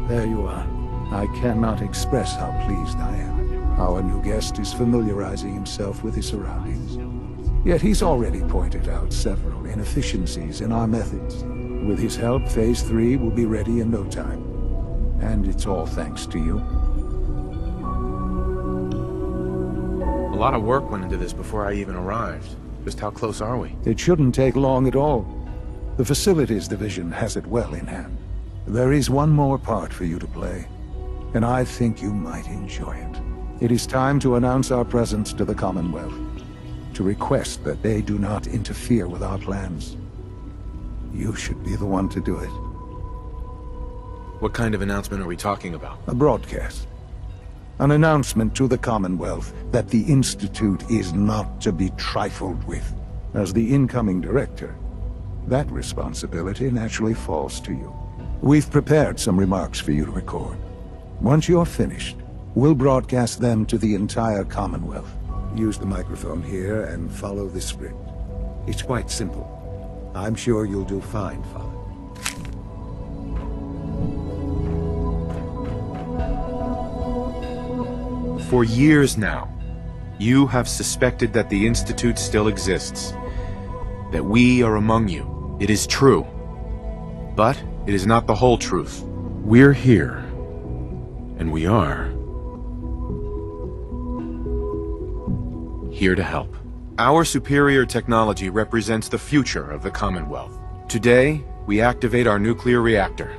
There you are. I cannot express how pleased I am. Our new guest is familiarizing himself with his surroundings. Yet he's already pointed out several inefficiencies in our methods. With his help, Phase 3 will be ready in no time. And it's all thanks to you. A lot of work went into this before I even arrived. Just how close are we? It shouldn't take long at all. The Facilities Division has it well in hand. There is one more part for you to play, and I think you might enjoy it. It is time to announce our presence to the Commonwealth, to request that they do not interfere with our plans. You should be the one to do it. What kind of announcement are we talking about? A broadcast. An announcement to the Commonwealth that the Institute is not to be trifled with. As the incoming director, that responsibility naturally falls to you. We've prepared some remarks for you to record. Once you're finished, we'll broadcast them to the entire Commonwealth. Use the microphone here and follow the script. It's quite simple. I'm sure you'll do fine, Father. For years now, you have suspected that the Institute still exists. That we are among you. It is true. But it is not the whole truth. We're here. And we are here to help. Our superior technology represents the future of the Commonwealth. Today, we activate our nuclear reactor,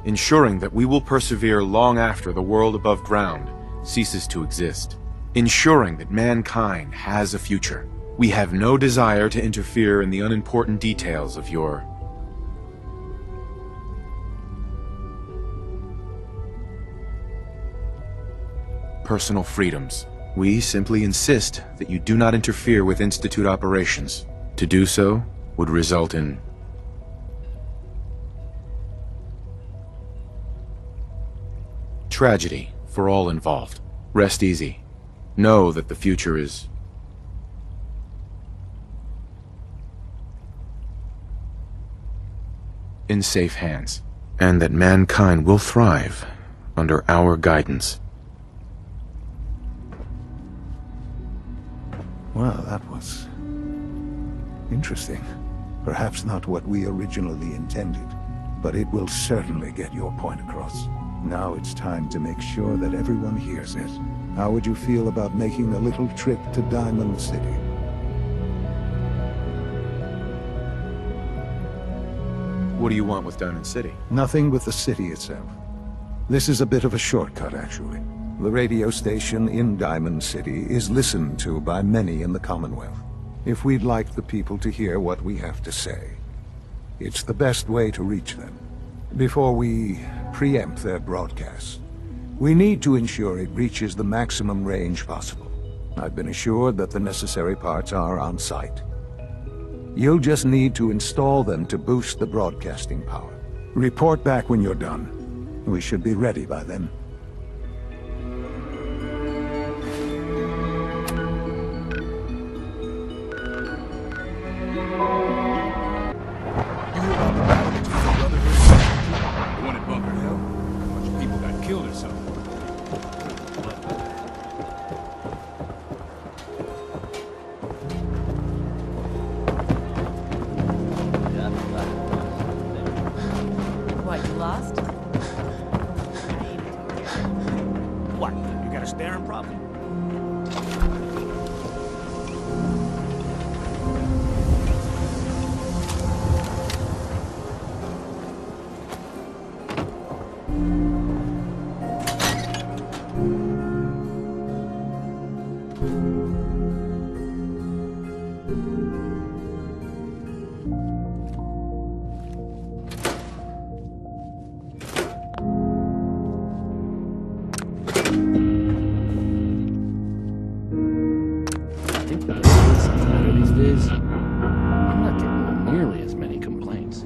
ensuring that we will persevere long after the world above ground ceases to exist. Ensuring that mankind has a future. We have no desire to interfere in the unimportant details of your personal freedoms. We simply insist that you do not interfere with Institute operations. To do so would result in tragedy for all involved. Rest easy. Know that the future is in safe hands, and that mankind will thrive under our guidance. Well, that was interesting. Perhaps not what we originally intended, but it will certainly get your point across. Now it's time to make sure that everyone hears it. How would you feel about making a little trip to Diamond City? What do you want with Diamond City? Nothing with the city itself. This is a bit of a shortcut, actually. The radio station in Diamond City is listened to by many in the Commonwealth. If we'd like the people to hear what we have to say, it's the best way to reach them. Before we preempt their broadcasts, we need to ensure it reaches the maximum range possible. I've been assured that the necessary parts are on site. You'll just need to install them to boost the broadcasting power. Report back when you're done. We should be ready by then. What, you lost? What? You got a staring problem? I'm not getting nearly as many complaints.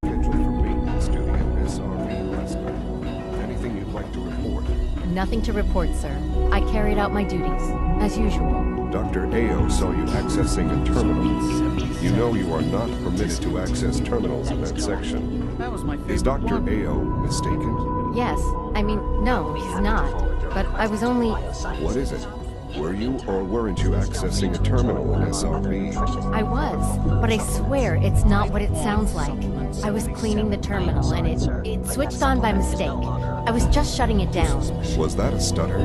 Scheduled for maintenance to the MSRV Western. Anything you'd like to report? Nothing to report, sir. I carried out my duties, as usual. Dr. Ao saw you accessing a terminal. You know you are not permitted to access terminals in that section. That was my favorite Is Dr. one. Ao mistaken? Yes. I mean, no, he's not. But I was only... What is it? Were you or weren't you accessing a terminal in SRB? I was. But I swear it's not what it sounds like. I was cleaning the terminal and it switched on by mistake. I was just shutting it down. Was that a stutter?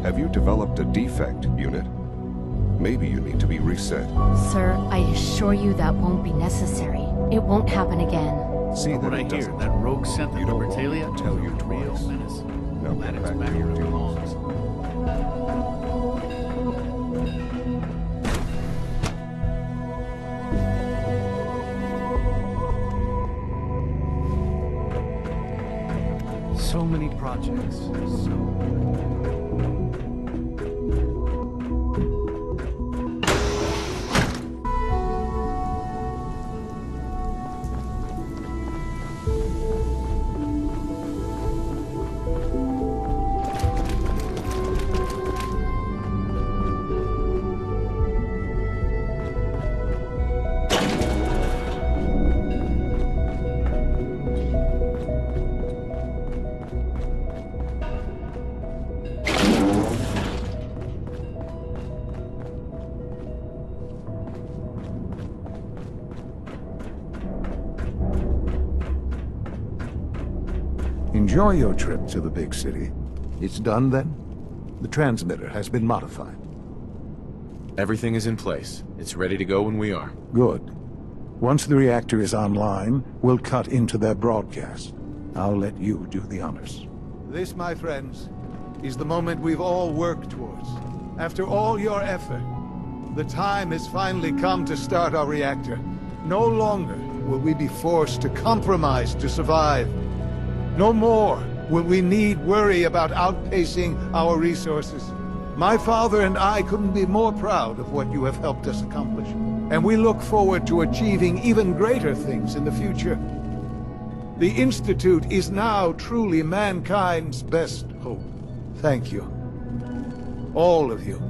Have you developed a defect, Unit? Maybe you need to be reset. Sir, I assure you that won't be necessary. It won't happen again. See What that I it hear, doesn't. that rogue synth You in don't want Libertalia, me to tell you real twice. menace. Now Glad get it's back back to your where it duties. belongs. So many projects. Enjoy your trip to the big city. It's done then? The transmitter has been modified. Everything is in place. It's ready to go when we are. Good. Once the reactor is online, we'll cut into their broadcast. I'll let you do the honors. This, my friends, is the moment we've all worked towards. After all your effort, the time has finally come to start our reactor. No longer will we be forced to compromise to survive. No more will we need worry about outpacing our resources. My father and I couldn't be more proud of what you have helped us accomplish. And we look forward to achieving even greater things in the future. The Institute is now truly mankind's best hope. Thank you. All of you.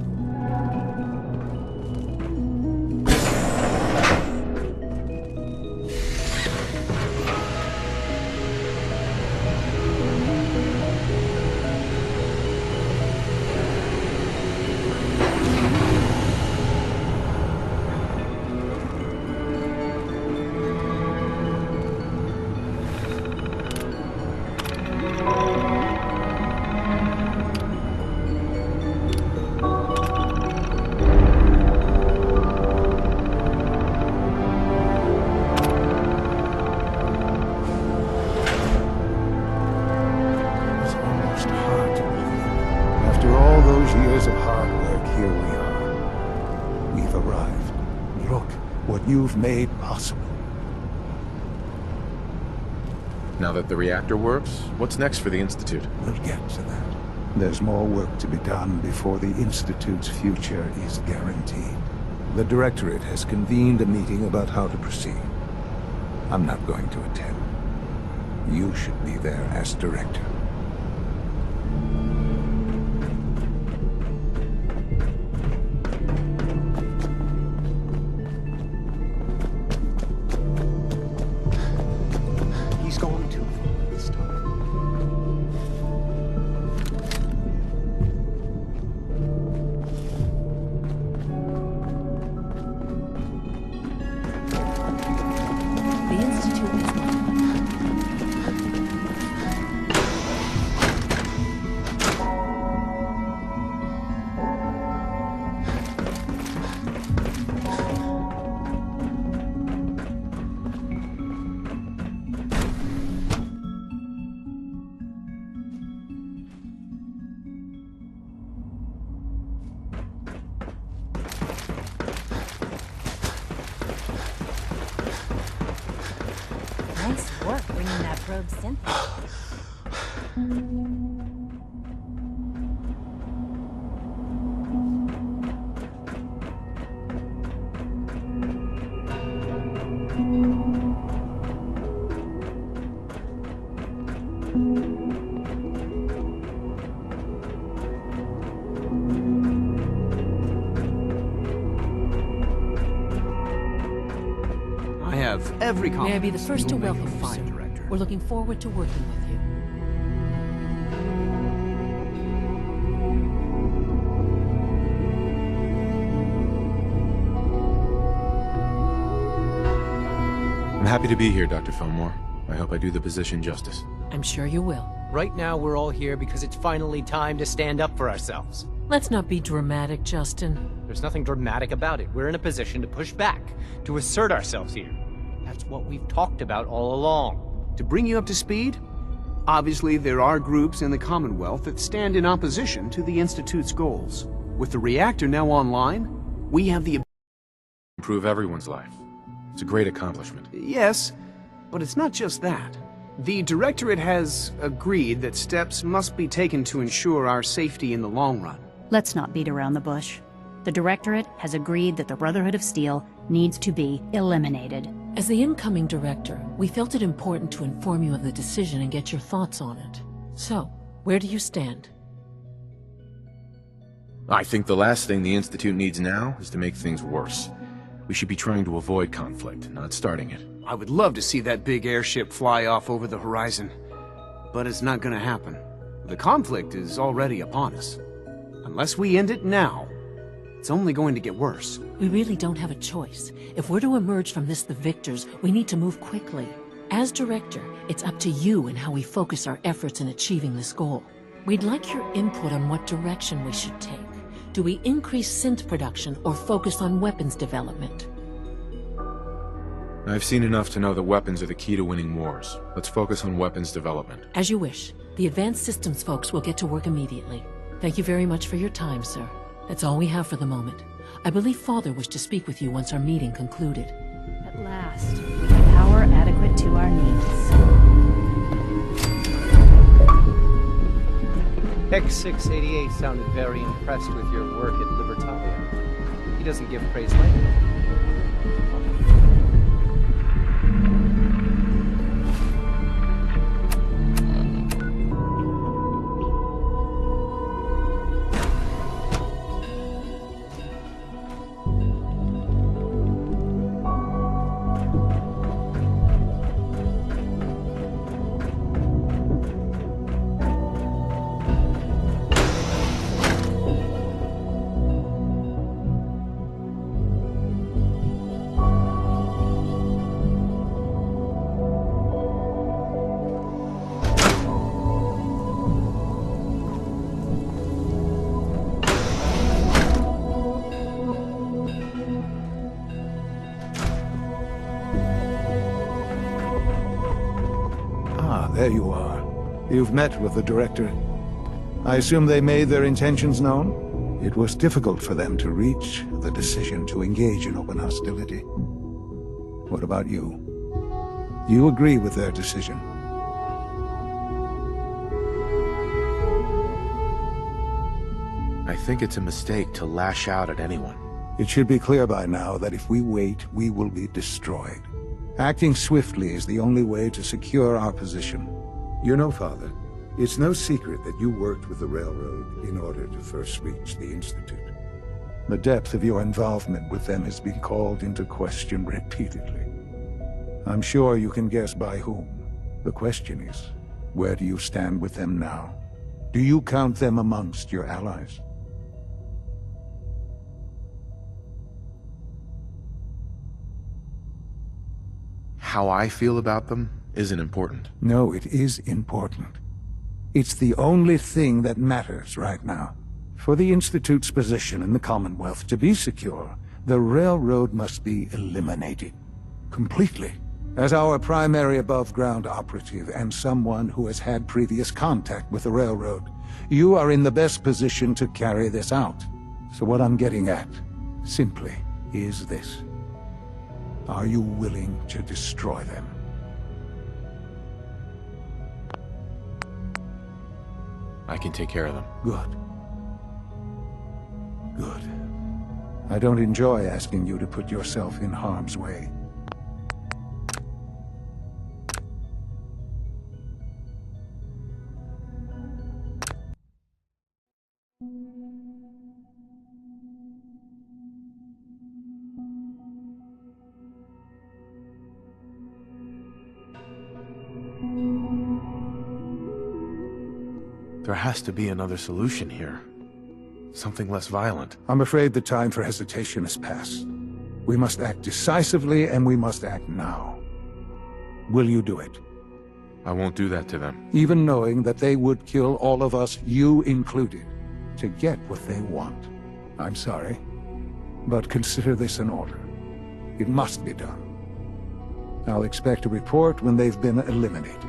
It's almost hard to believe. After all those years of hard work, here we are. We've arrived. Look what you've made possible. Now that the reactor works, what's next for the Institute? We'll get to that. There's more work to be done before the Institute's future is guaranteed. The Directorate has convened a meeting about how to proceed. I'm not going to attend. You should be there as Director. He's going too far this time. The Institute is mine. Nice work bringing that probe synth. every May I be the first to welcome Fire. you, sir. Director. We're looking forward to working with you. I'm happy to be here, Dr. Fillmore. I hope I do the position justice. I'm sure you will. Right now, we're all here because it's finally time to stand up for ourselves. Let's not be dramatic, Justin. There's nothing dramatic about it. We're in a position to push back, to assert ourselves here. That's what we've talked about all along. To bring you up to speed, obviously there are groups in the Commonwealth that stand in opposition to the Institute's goals. With the reactor now online, we have the... Improve everyone's life. It's a great accomplishment. Yes, but it's not just that. The Directorate has agreed that steps must be taken to ensure our safety in the long run. Let's not beat around the bush. The Directorate has agreed that the Brotherhood of Steel needs to be eliminated. As the incoming director, we felt it important to inform you of the decision and get your thoughts on it. So, where do you stand? I think the last thing the Institute needs now is to make things worse. We should be trying to avoid conflict, not starting it. I would love to see that big airship fly off over the horizon, but it's not gonna happen. The conflict is already upon us. Unless we end it now, it's only going to get worse. We really don't have a choice. If we're to emerge from this the victors, we need to move quickly. As director, it's up to you and how we focus our efforts in achieving this goal. We'd like your input on what direction we should take. Do we increase synth production or focus on weapons development? I've seen enough to know that weapons are the key to winning wars. Let's focus on weapons development. As you wish. The Advanced Systems folks will get to work immediately. Thank you very much for your time, sir. That's all we have for the moment. I believe Father wished to speak with you once our meeting concluded. At last, we have power adequate to our needs. X688 sounded very impressed with your work at Libertalia. He doesn't give praise lightly. There you are. You've met with the Director. I assume they made their intentions known? It was difficult for them to reach the decision to engage in open hostility. What about you? You agree with their decision? I think it's a mistake to lash out at anyone. It should be clear by now that if we wait, we will be destroyed. Acting swiftly is the only way to secure our position. You know, Father, it's no secret that you worked with the Railroad in order to first reach the Institute. The depth of your involvement with them has been called into question repeatedly. I'm sure you can guess by whom. The question is, where do you stand with them now? Do you count them amongst your allies? How I feel about them isn't important. No, it is important. It's the only thing that matters right now. For the Institute's position in the Commonwealth to be secure, the Railroad must be eliminated. Completely. As our primary above-ground operative and someone who has had previous contact with the Railroad, you are in the best position to carry this out. So what I'm getting at, simply, is this. Are you willing to destroy them? I can take care of them. Good. Good. I don't enjoy asking you to put yourself in harm's way. There has to be another solution here. Something less violent. I'm afraid the time for hesitation has passed. We must act decisively, and we must act now. Will you do it? I won't do that to them. Even knowing that they would kill all of us, you included, to get what they want. I'm sorry, but consider this an order. It must be done. I'll expect a report when they've been eliminated.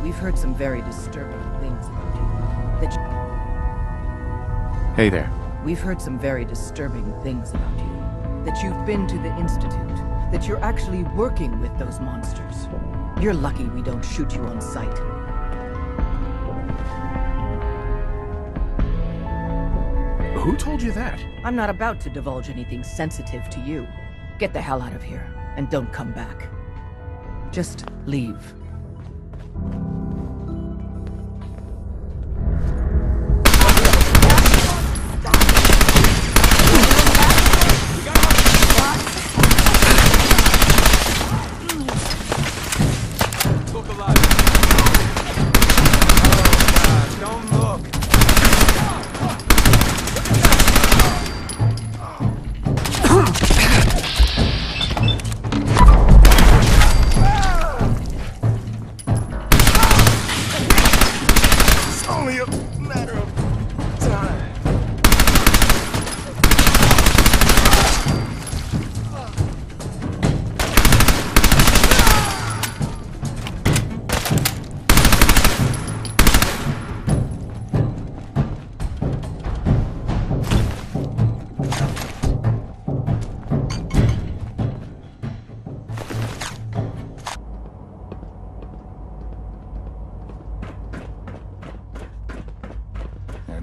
We've heard some very disturbing things about you. Hey there. We've heard some very disturbing things about you. That you've been to the Institute. That you're actually working with those monsters. You're lucky we don't shoot you on sight. Who told you that? I'm not about to divulge anything sensitive to you. Get the hell out of here, and don't come back. Just leave.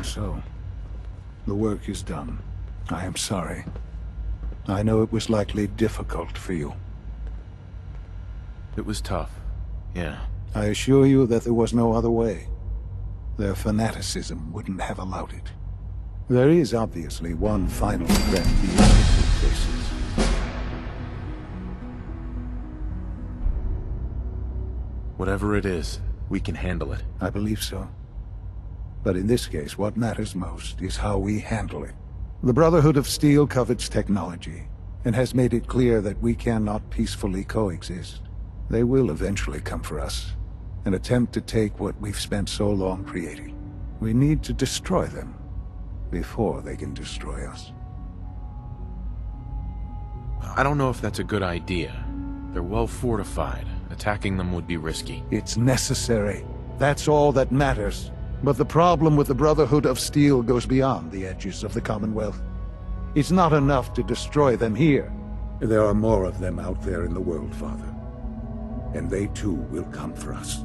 so. The work is done. I am sorry. I know it was likely difficult for you. It was tough, yeah. I assure you that there was no other way. Their fanaticism wouldn't have allowed it. There is obviously one final threat the Institute faces. Whatever it is, we can handle it. I believe so. But in this case, what matters most is how we handle it. The Brotherhood of Steel covets technology, and has made it clear that we cannot peacefully coexist. They will eventually come for us, and attempt to take what we've spent so long creating. We need to destroy them before they can destroy us. I don't know if that's a good idea. They're well fortified. Attacking them would be risky. It's necessary. That's all that matters. But the problem with the Brotherhood of Steel goes beyond the edges of the Commonwealth. It's not enough to destroy them here. There are more of them out there in the world, Father. And they too will come for us.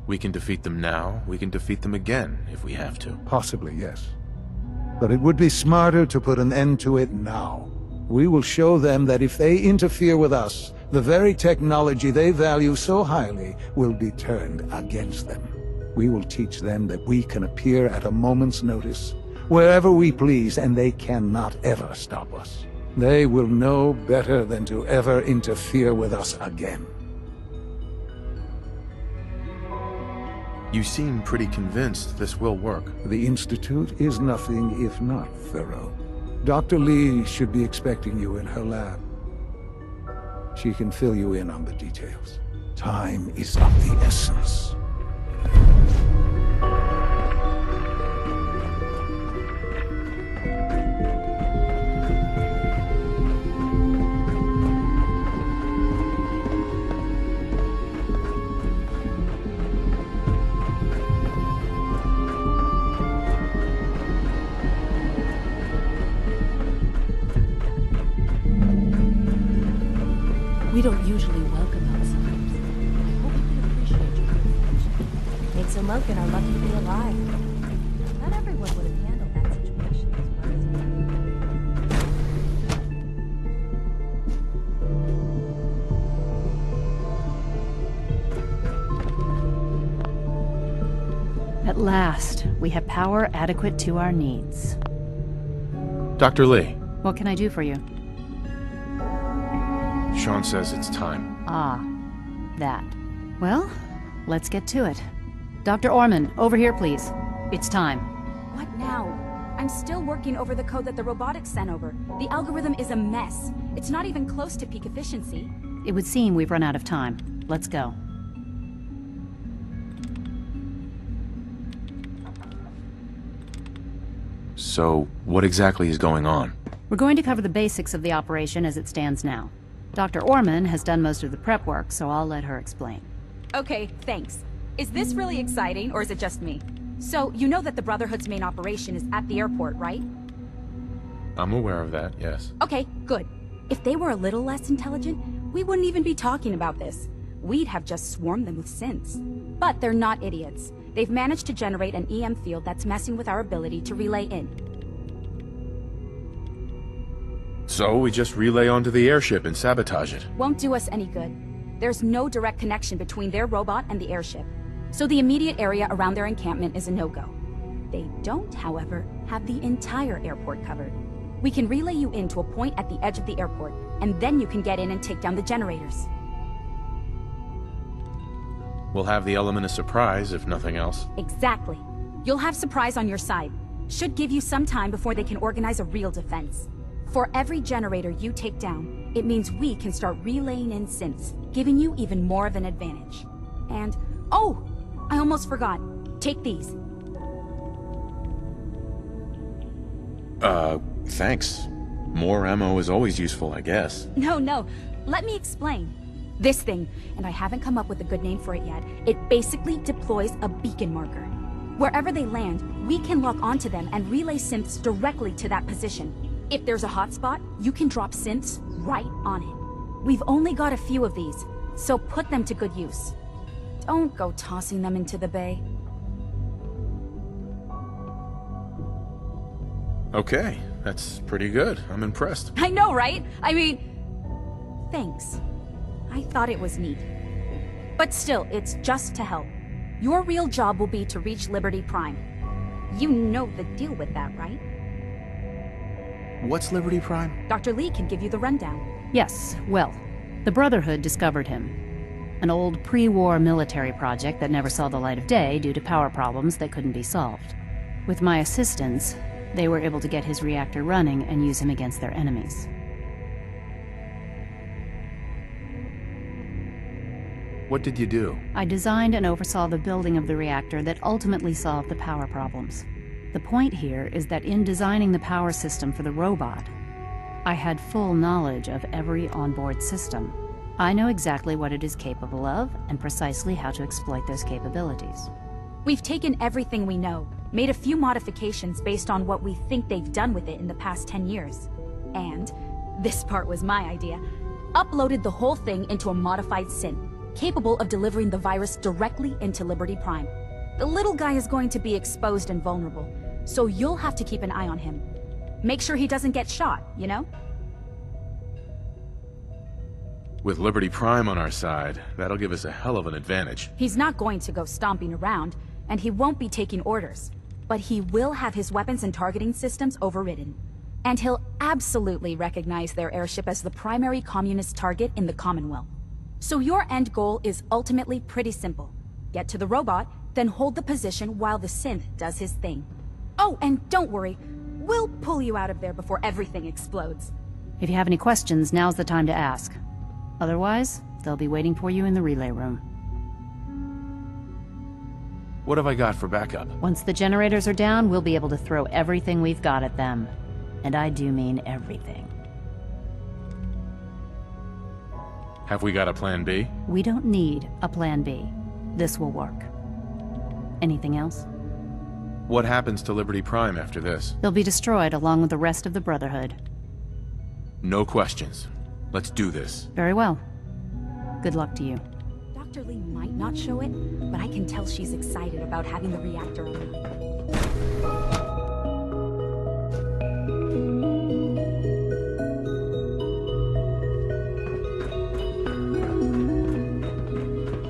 We can defeat them now, we can defeat them again, if we have to. Possibly, yes. But it would be smarter to put an end to it now. We will show them that if they interfere with us, the very technology they value so highly will be turned against them. We will teach them that we can appear at a moment's notice, wherever we please, and they cannot ever stop us. They will know better than to ever interfere with us again. You seem pretty convinced this will work. The Institute is nothing if not thorough. Dr. Lee should be expecting you in her lab. She can fill you in on the details. Time is of the essence. We don't usually welcome outsiders. I hope you can appreciate your good Makes a Loken are lucky to be alive. Not everyone would have handled that situation as well as At last, we have power adequate to our needs. Dr. Lee. What can I do for you? Sean says it's time. Ah, that. Well, let's get to it. Dr. Orman, over here, please. It's time. What now? I'm still working over the code that the robotics sent over. The algorithm is a mess. It's not even close to peak efficiency. It would seem we've run out of time. Let's go. So, what exactly is going on? We're going to cover the basics of the operation as it stands now. Dr. Orman has done most of the prep work, so I'll let her explain. Okay, thanks. Is this really exciting, or is it just me? So, you know that the Brotherhood's main operation is at the airport, right? I'm aware of that, yes. Okay, good. If they were a little less intelligent, we wouldn't even be talking about this. We'd have just swarmed them with synths. But they're not idiots. They've managed to generate an EM field that's messing with our ability to relay in. So we just relay onto the airship and sabotage it. Won't do us any good. There's no direct connection between their robot and the airship, so the immediate area around their encampment is a no-go. They don't, however, have the entire airport covered. We can relay you in to a point at the edge of the airport, and then you can get in and take down the generators. We'll have the element of surprise, if nothing else. Exactly. You'll have surprise on your side. Should give you some time before they can organize a real defense. For every generator you take down, it means we can start relaying in synths, giving you even more of an advantage. And, oh! I almost forgot. Take these. Thanks. More ammo is always useful, I guess. No. Let me explain. This thing, and I haven't come up with a good name for it yet, it basically deploys a beacon marker. Wherever they land, we can lock onto them and relay synths directly to that position. If there's a hotspot, you can drop synths right on it. We've only got a few of these, so put them to good use. Don't go tossing them into the bay. Okay, that's pretty good. I'm impressed. I know, right? I mean... Thanks. I thought it was neat. But still, it's just to help. Your real job will be to reach Liberty Prime. You know the deal with that, right? What's Liberty Prime? Dr. Lee can give you the rundown. Yes, well, the Brotherhood discovered him. An old pre-war military project that never saw the light of day due to power problems that couldn't be solved. With my assistance, they were able to get his reactor running and use him against their enemies. What did you do? I designed and oversaw the building of the reactor that ultimately solved the power problems. The point here is that in designing the power system for the robot, I had full knowledge of every onboard system. I know exactly what it is capable of and precisely how to exploit those capabilities. We've taken everything we know, made a few modifications based on what we think they've done with it in the past 10 years. And, this part was my idea, uploaded the whole thing into a modified synth, capable of delivering the virus directly into Liberty Prime. The little guy is going to be exposed and vulnerable, so you'll have to keep an eye on him. Make sure he doesn't get shot, you know? With Liberty Prime on our side, that'll give us a hell of an advantage. He's not going to go stomping around, and he won't be taking orders. But he will have his weapons and targeting systems overridden. And he'll absolutely recognize their airship as the primary communist target in the Commonwealth. So your end goal is ultimately pretty simple. Get to the robot, then hold the position while the synth does his thing. Oh, and don't worry, we'll pull you out of there before everything explodes. If you have any questions, now's the time to ask. Otherwise, they'll be waiting for you in the relay room. What have I got for backup? Once the generators are down, we'll be able to throw everything we've got at them. And I do mean everything. Have we got a plan B? We don't need a plan B. This will work. Anything else? What happens to Liberty Prime after this? They'll be destroyed along with the rest of the Brotherhood. No questions. Let's do this. Very well. Good luck to you. Dr. Lee might not show it, but I can tell she's excited about having the reactor online.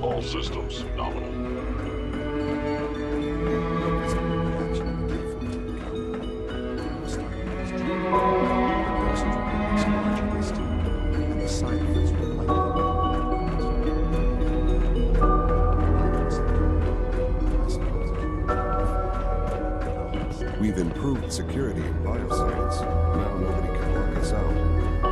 All systems nominal. We've improved security in bioscience. Now nobody can lock us out.